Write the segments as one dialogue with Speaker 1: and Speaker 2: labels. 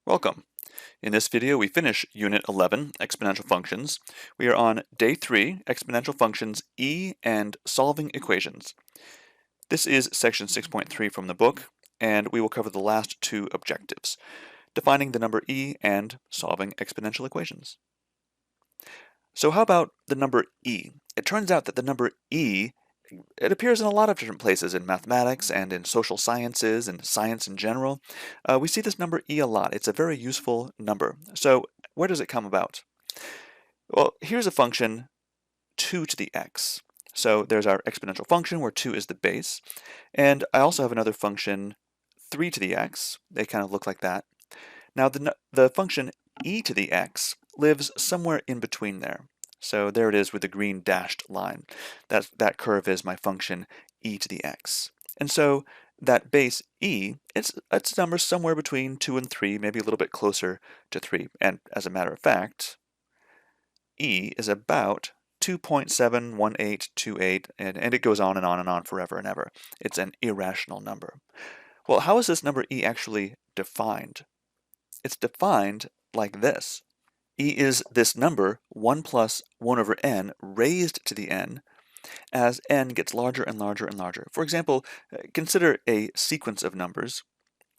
Speaker 1: Welcome. In this video, we finish Unit 11, Exponential Functions. We are on Day 3, Exponential Functions E and Solving Equations. This is Section 6.3 from the book, and we will cover the last two objectives, defining the number E and solving exponential equations. So how about the number E? It turns out that the number E it appears in a lot of different places in mathematics and in social sciences and science in general. We see this number e a lot. It's a very useful number. So where does it come about? Well, here's a function 2 to the x. So there's our exponential function where 2 is the base. And I also have another function 3 to the x. They kind of look like that. Now the function e to the x lives somewhere in between there. So there it is with the green dashed line. That curve is my function e to the x. And so that base e, it's a number somewhere between 2 and 3, maybe a little bit closer to 3. And as a matter of fact, e is about 2.71828, and it goes on and on and on forever and ever. It's an irrational number. Well, how is this number e actually defined? It's defined like this. E is this number, 1 plus 1 over n raised to the n, as n gets larger and larger and larger. For example, consider a sequence of numbers,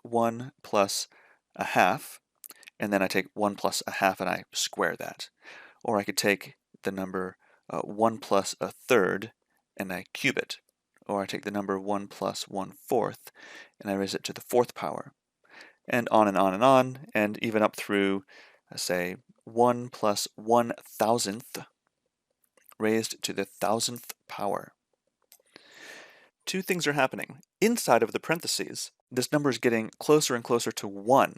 Speaker 1: 1 plus a half, and then I take 1 plus a half and I square that. Or I could take the number 1 plus a third and I cube it. Or I take the number 1 plus 1/4 and I raise it to the 4th power. And on and on and on, and even up through, say, 1 plus 1,000th raised to the 1,000th power. Two things are happening. Inside of the parentheses, this number is getting closer and closer to 1,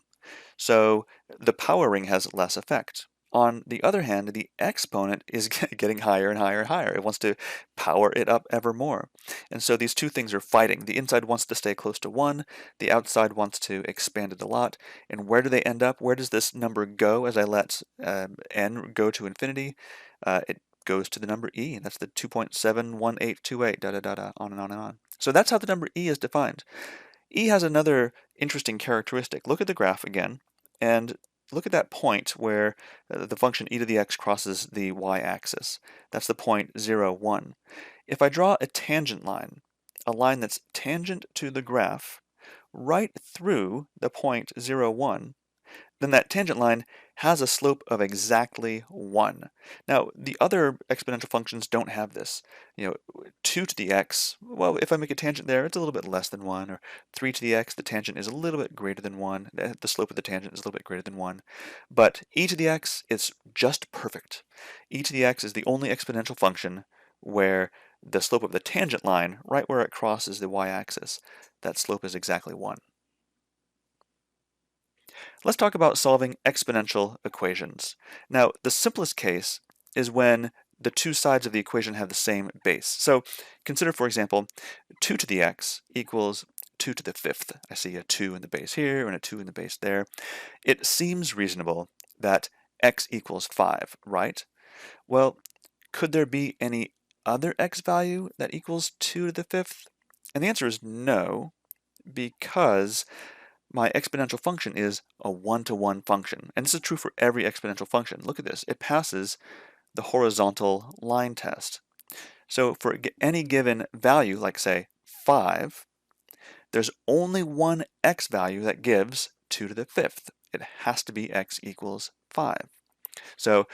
Speaker 1: so the powering has less effect. On the other hand, the exponent is getting higher and higher and higher. It wants to power it up ever more. And so these two things are fighting. The inside wants to stay close to 1, the outside wants to expand it a lot. And where do they end up? Where does this number go as I let n go to infinity? It goes to the number e. That's the 2.71828, da da da da, on and on and on. So that's how the number e is defined. E has another interesting characteristic. Look at the graph again, and look at that point where the function e to the x crosses the y-axis. That's the point 0, 1. If I draw a tangent line, a line that's tangent to the graph, right through the point 0, 1, then that tangent line has a slope of exactly 1. Now, the other exponential functions don't have this. 2 to the x, well, if I make a tangent there, it's a little bit less than 1, or 3 to the x, the tangent is a little bit greater than 1, the slope of the tangent is a little bit greater than 1. But e to the x is just perfect. E to the x is the only exponential function where the slope of the tangent line, right where it crosses the y-axis, that slope is exactly 1. Let's talk about solving exponential equations. Now, the simplest case is when the two sides of the equation have the same base. So consider, for example, 2 to the x equals 2 to the 5th. I see a 2 in the base here and a 2 in the base there. It seems reasonable that x equals 5, right? Well, could there be any other x value that equals 2 to the 5th? And the answer is no, because my exponential function is a one-to-one function. And this is true for every exponential function. Look at this. It passes the horizontal line test. So for any given value, like say 5, there's only one x value that gives 2 to the 5th. It has to be x equals 5. So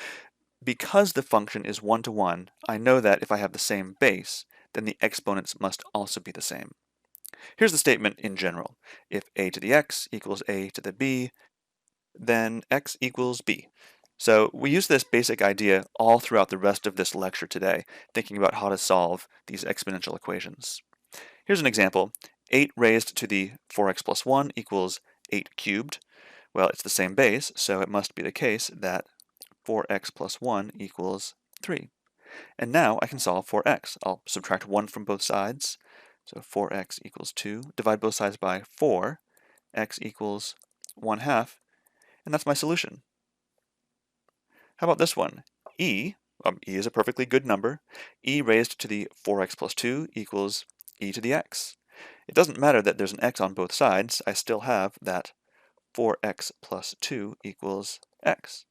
Speaker 1: because the function is one-to-one, I know that if I have the same base, then the exponents must also be the same. Here's the statement in general. If a to the x equals a to the b, then x equals b. So we use this basic idea all throughout the rest of this lecture today, thinking about how to solve these exponential equations. Here's an example. 8 raised to the 4x plus 1 equals 8 cubed. Well, it's the same base, so it must be the case that 4x plus 1 equals 3. And now I can solve for x. I'll subtract 1 from both sides. So 4x equals 2. Divide both sides by 4. X equals 1/2. And that's my solution. How about this one? E is a perfectly good number. E raised to the 4x plus 2 equals e to the x. It doesn't matter that there's an x on both sides. I still have that 4x plus 2 equals x.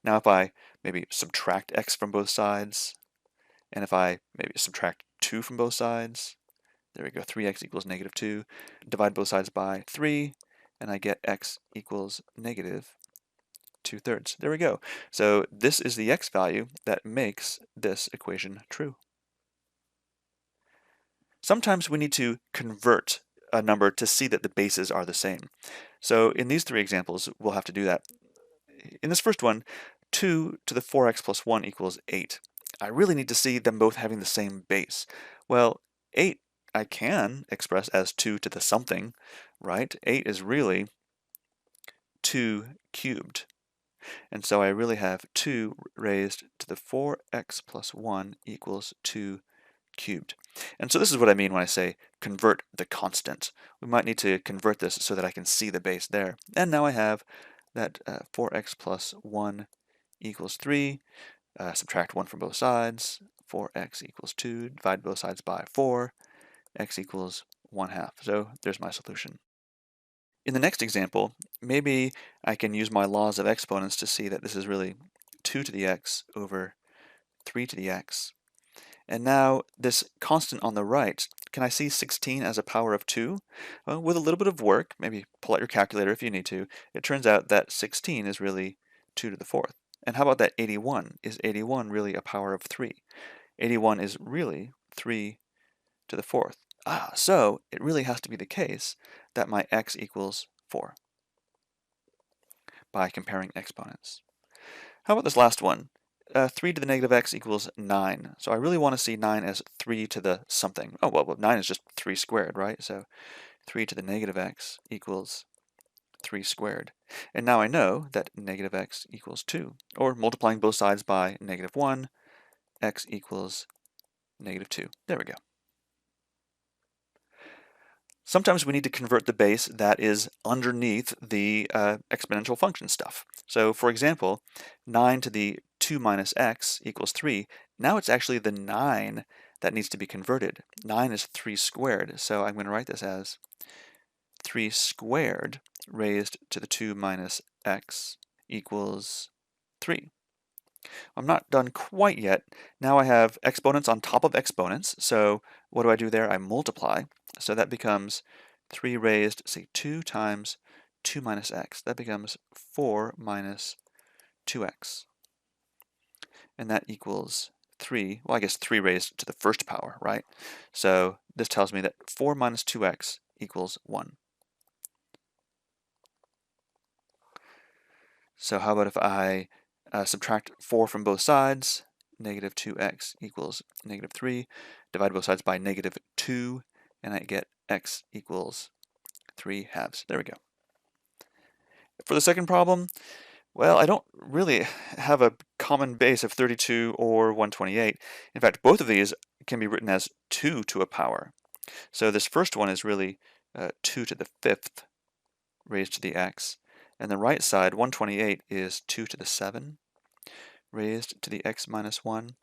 Speaker 1: Now if I maybe subtract x from both sides, and if I maybe subtract 2 from both sides, there we go, 3x equals negative 2. Divide both sides by 3, and I get x equals negative 2/3. There we go. So this is the x value that makes this equation true. Sometimes we need to convert a number to see that the bases are the same. So in these three examples, we'll have to do that. In this first one, 2 to the 4x plus 1 equals 8. I really need to see them both having the same base. Well, 8 I can express as 2 to the something, right? 8 is really 2 cubed. And so I really have 2 raised to the 4x plus 1 equals 2 cubed. And so this is what I mean when I say convert the constant. We might need to convert this so that I can see the base there. And now I have that 4x plus 1 equals 3. Subtract 1 from both sides. 4x equals 2. Divide both sides by 4. X equals 1/2. So there's my solution. In the next example, maybe I can use my laws of exponents to see that this is really 2 to the x over 3 to the x. And now this constant on the right, can I see 16 as a power of 2? Well, with a little bit of work, maybe pull out your calculator if you need to, it turns out that 16 is really 2 to the 4th. And how about that 81? Is 81 really a power of 3? 81 is really 3 to the 4th. So it really has to be the case that my x equals 4 by comparing exponents. How about this last one? 3 to the negative x equals 9. So I really want to see 9 as 3 to the something. Oh, well, 9 is just 3 squared, right? So 3 to the negative x equals 3 squared. And now I know that negative x equals 2. Or multiplying both sides by negative 1, x equals negative 2. There we go. Sometimes we need to convert the base that is underneath the exponential function stuff. So for example, 9 to the 2 minus x equals 3. Now it's actually the 9 that needs to be converted. 9 is 3 squared, so I'm going to write this as 3 squared raised to the 2 minus x equals 3. I'm not done quite yet. Now I have exponents on top of exponents, so what do I do there? I multiply. So that becomes 3 raised, say 2 times 2 minus x. That becomes 4 minus 2x. And that equals 3, well I guess 3 raised to the first power, right? So this tells me that 4 minus 2x equals 1. So how about if I subtract 4 from both sides? Negative 2x equals negative 3. Divide both sides by negative 2, and I get x equals 3/2. There we go. For the second problem, well, I don't really have a common base of 32 or 128. In fact, both of these can be written as 2 to a power. So this first one is really 2 to the 5th raised to the x. And the right side, 128, is 2 to the 7 raised to the x minus 1.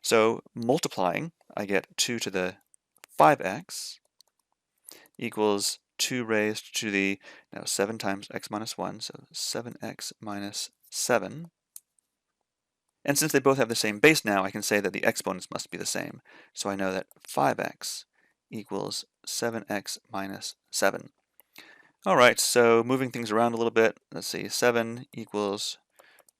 Speaker 1: So multiplying, I get 2 to the 5x equals 2 raised to the, now 7 times x minus 1, so 7x minus 7. And since they both have the same base now, I can say that the exponents must be the same. So I know that 5x equals 7x minus 7. All right, so moving things around a little bit, let's see, 7 equals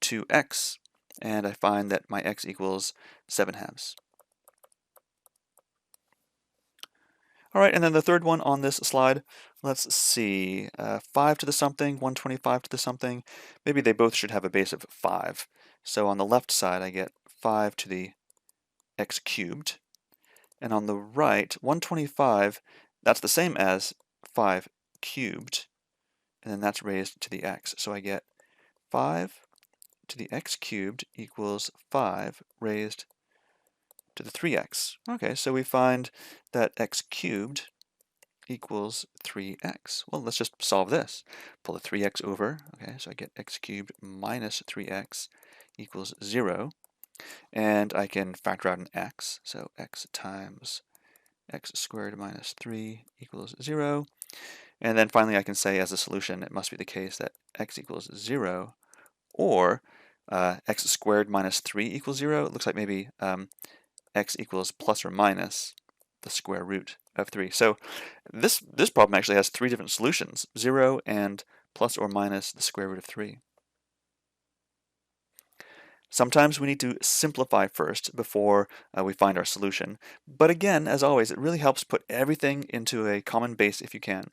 Speaker 1: 2x, and I find that my x equals 7/2. All right, and then the third one on this slide, let's see, 5 to the something, 125 to the something. Maybe they both should have a base of 5. So on the left side, I get 5 to the x cubed. And on the right, 125, that's the same as 5 cubed. And then that's raised to the x. So I get 5 to the x cubed equals 5 raised to the 3x. Okay, so we find that x cubed equals 3x. Well, let's just solve this. Pull the 3x over. Okay, so I get x cubed minus 3x equals 0. And I can factor out an x. So x times x squared minus 3 equals 0. And then finally I can say as a solution it must be the case that x equals 0 or x squared minus 3 equals 0. It looks like maybe x equals plus or minus the square root of 3. So this problem actually has 3 different solutions, 0 and plus or minus the square root of 3. Sometimes we need to simplify first before we find our solution. But again, as always, it really helps put everything into a common base if you can.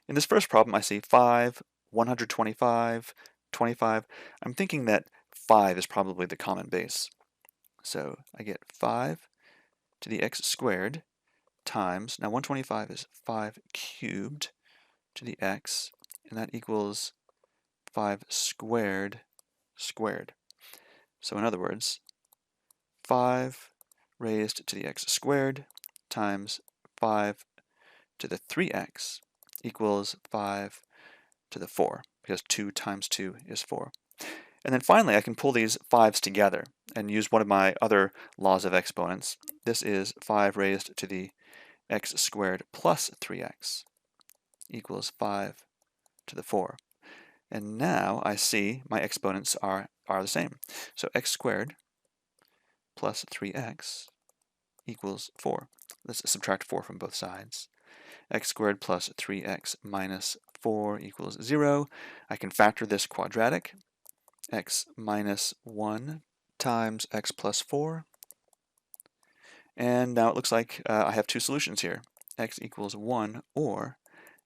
Speaker 1: In this first problem, I see 5, 125, 25. I'm thinking that 5 is probably the common base. So I get 5 to the x squared times, now 125 is 5 cubed to the x, and that equals 5 squared squared. So in other words, 5 raised to the x squared times 5 to the 3x equals 5 to the 4, because 2 times 2 is 4. And then finally, I can pull these 5's together and use one of my other laws of exponents. This is 5 raised to the x squared plus 3x equals 5 to the 4. And now I see my exponents are the same. So x squared plus 3x equals 4. Let's subtract 4 from both sides. X squared plus 3x minus 4 equals 0. I can factor this quadratic. X minus 1 times x plus 4. And now it looks like I have two solutions here. X equals 1 or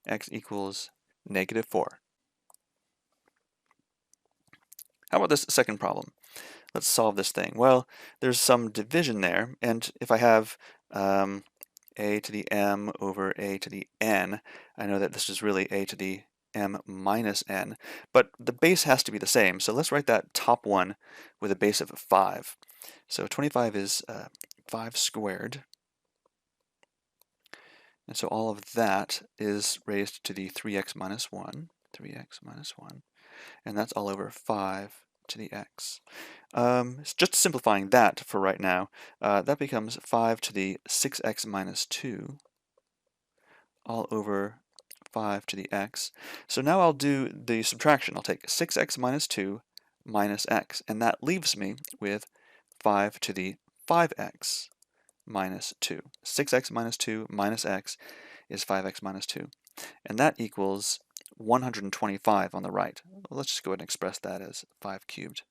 Speaker 1: x equals negative 4. How about this second problem? Let's solve this thing. Well, there's some division there, and if I have a to the m over a to the n, I know that this is really a to the m minus n, but the base has to be the same, so let's write that top one with a base of 5. So 25 is 5 squared, and so all of that is raised to the 3x minus 1, and that's all over 5 to the x. Just simplifying that for right now, that becomes 5 to the 6x minus 2 all over 5 to the x. So now I'll do the subtraction. I'll take 6x minus 2 minus x, and that leaves me with 5 to the 5x minus 2. 6x minus 2 minus x is 5x minus 2. And that equals 125 on the right. Well, let's just go ahead and express that as 5 cubed.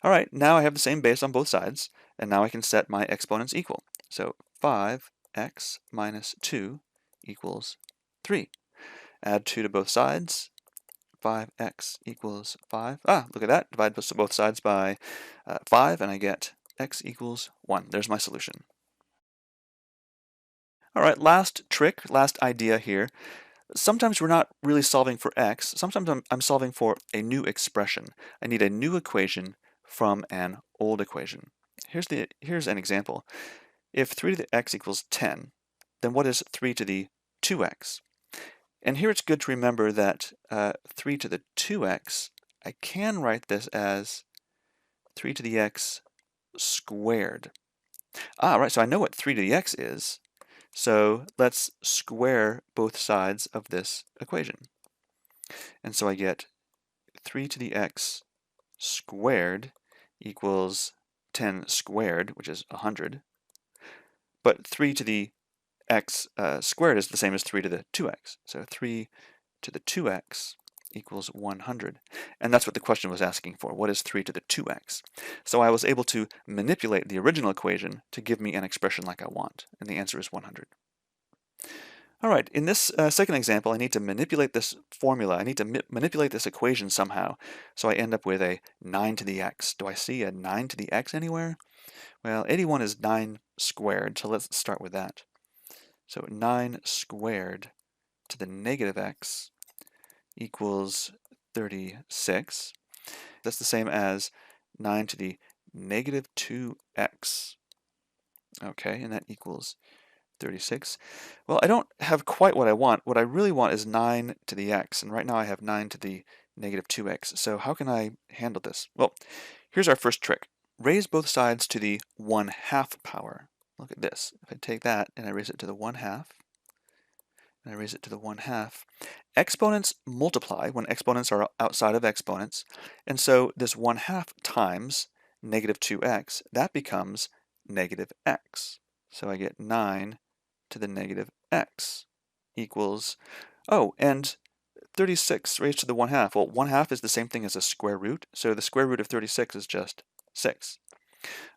Speaker 1: All right, now I have the same base on both sides, and now I can set my exponents equal. So 5x minus 2 equals 3. Add 2 to both sides. 5x equals 5. Look at that. Divide both sides by 5, and I get x equals 1. There's my solution. All right, last trick, last idea here. Sometimes we're not really solving for x. Sometimes I'm solving for a new expression. I need a new equation from an old equation. Here's an example. If 3 to the x equals 10, then what is 3 to the 2x? And here it's good to remember that 3 to the 2x, I can write this as 3 to the x squared. Right, so I know what 3 to the x is. So let's square both sides of this equation. And so I get 3 to the x squared equals 10 squared, which is 100. But 3 to the x squared is the same as 3 to the 2x. So 3 to the 2x equals 100. And that's what the question was asking for. What is 3 to the 2x? So I was able to manipulate the original equation to give me an expression like I want. And the answer is 100. All right, in this second example, I need to manipulate this formula. I need to manipulate this equation somehow. So I end up with a 9 to the x. Do I see a 9 to the x anywhere? Well, 81 is 9 squared, so let's start with that. So 9 squared to the negative x equals 36. That's the same as 9 to the negative 2x. Okay, and that equals 36. Well, I don't have quite what I want. What I really want is 9 to the x, and right now I have 9 to the negative 2x. So how can I handle this? Well, here's our first trick. Raise both sides to the 1/2 power. Look at this. If I take that and I raise it to the 1/2, and I raise it to the 1/2. Exponents multiply when exponents are outside of exponents, and so this 1/2 times negative 2x, that becomes negative x. So I get 9 to the negative x equals, oh, and 36 raised to the 1/2. Well, 1/2 is the same thing as a square root, so the square root of 36 is just 6.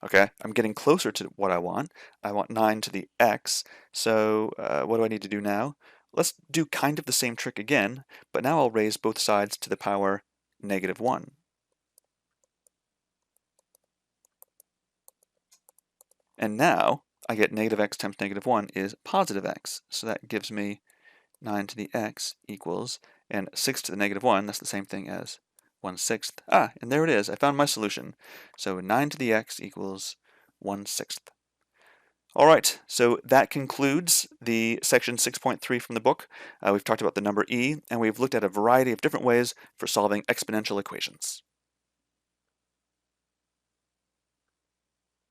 Speaker 1: Okay, I'm getting closer to what I want. I want 9 to the x, so what do I need to do now? Let's do kind of the same trick again, but now I'll raise both sides to the power negative 1. And now I get negative x times negative 1 is positive x, so that gives me 9 to the x equals, and 6 to the negative 1, that's the same thing as 1/6. Ah, and there it is. I found my solution. So 9 to the x equals 1/6. All right, so that concludes the section 6.3 from the book. We've talked about the number e, and we've looked at a variety of different ways for solving exponential equations.